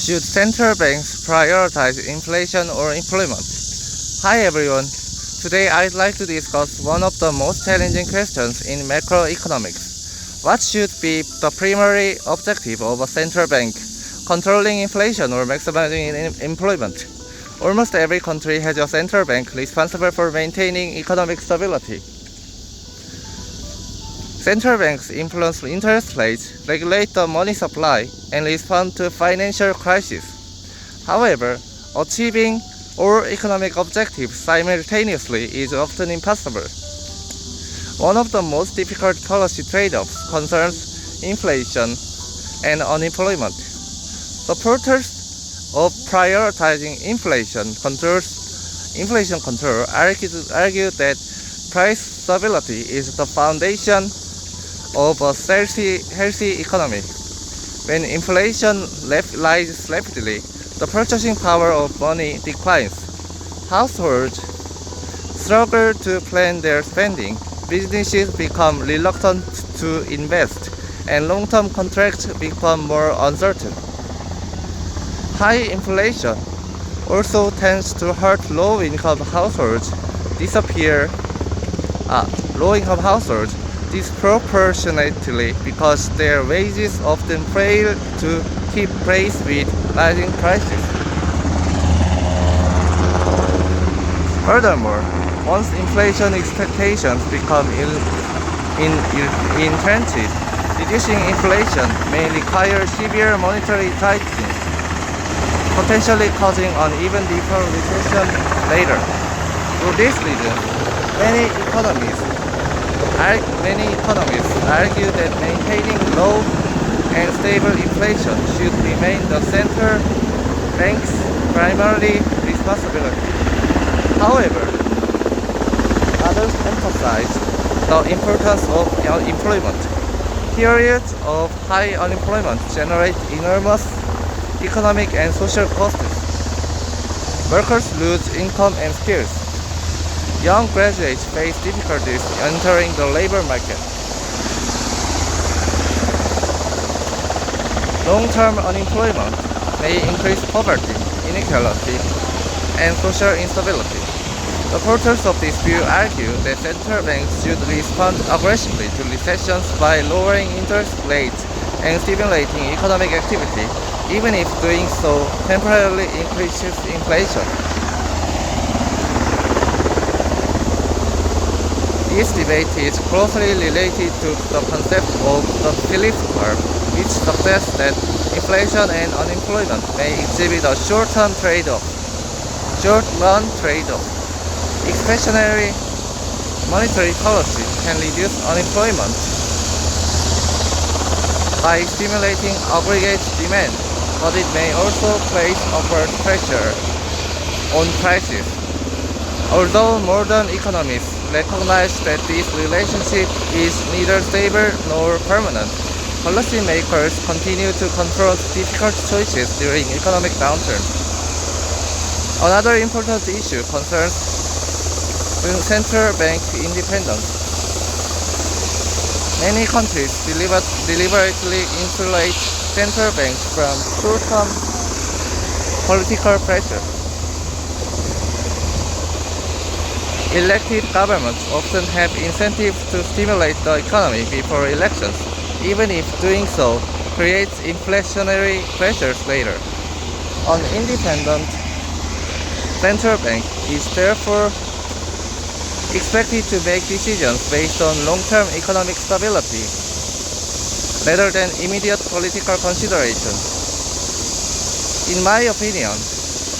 Should central banks prioritize inflation or employment? Hi everyone. Today I'd like to discuss one of the most challenging questions in macroeconomics. What should be the primary objective of a central bank? Controlling inflation or maximizing employment? Almost every country has a central bank responsible for maintaining economic stability. Central banks influence interest rates, regulate the money supply, and respond to financial crises. However, achieving all economic objectives simultaneously is often impossible. One of the most difficult policy trade-offs concerns inflation and unemployment. Supporters of prioritizing inflation control argue that price stability is the foundation of a healthy economy. When inflation rises rapidly, the purchasing power of money declines. Households struggle to plan their spending, businesses become reluctant to invest, and long-term contracts become more uncertain. High inflation also tends to hurt low-income households disproportionately because their wages often fail to keep pace with rising prices. Furthermore, once inflation expectations become entrenched, reducing inflation may require severe monetary tightening, potentially causing an even deeper recession later. For this reason, many economists argue that maintaining low and stable inflation should remain the central bank's primary responsibility. However, others emphasize the importance of employment. Periods of high unemployment generate enormous economic and social costs. Workers lose income and skills. Young graduates face difficulties entering the labor market. Long-term unemployment may increase poverty, inequality, and social instability. Supporters of this view argue that central banks should respond aggressively to recessions by lowering interest rates and stimulating economic activity, even if doing so temporarily increases inflation. This debate is closely related to the concept of the Phillips curve, which suggests that inflation and unemployment may exhibit a short-run trade-off. Expansionary monetary policy can reduce unemployment by stimulating aggregate demand, but it may also place upward pressure on prices. Although modern economists recognize that this relationship is neither stable nor permanent, policymakers continue to confront difficult choices during economic downturns. Another important issue concerns central bank independence. Many countries deliberately insulate central banks from short-term political pressure. Elected governments often have incentives to stimulate the economy before elections, even if doing so creates inflationary pressures later. An independent central bank is therefore expected to make decisions based on long-term economic stability rather than immediate political considerations. In my opinion,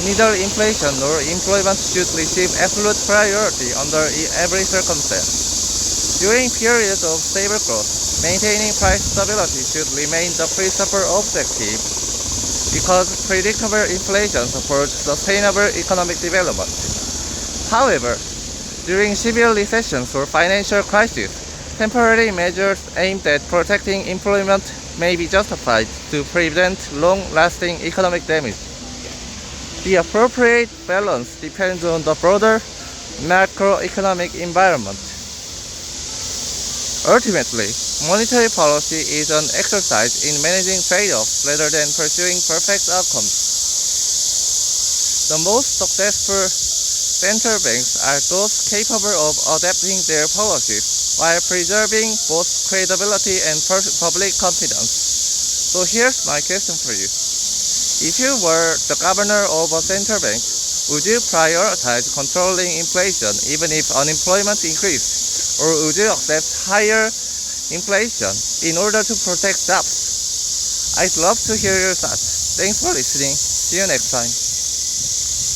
neither inflation nor employment should receive absolute priority under every circumstance. During periods of stable growth, maintaining price stability should remain the principal objective because predictable inflation supports sustainable economic development. However, during severe recessions or financial crises, temporary measures aimed at protecting employment may be justified to prevent long-lasting economic damage. The appropriate balance depends on the broader macroeconomic environment. Ultimately, Monetary policy is an exercise in managing trade-offs rather than pursuing perfect outcomes. The most successful central banks are those capable of adapting their policies while preserving both credibility and public confidence. So here's my question for you. If you were the governor of a central bank, would you prioritize controlling inflation even if unemployment increased? Or would you accept higher inflation in order to protect jobs? I'd love to hear your thoughts. Thanks for listening. See you next time.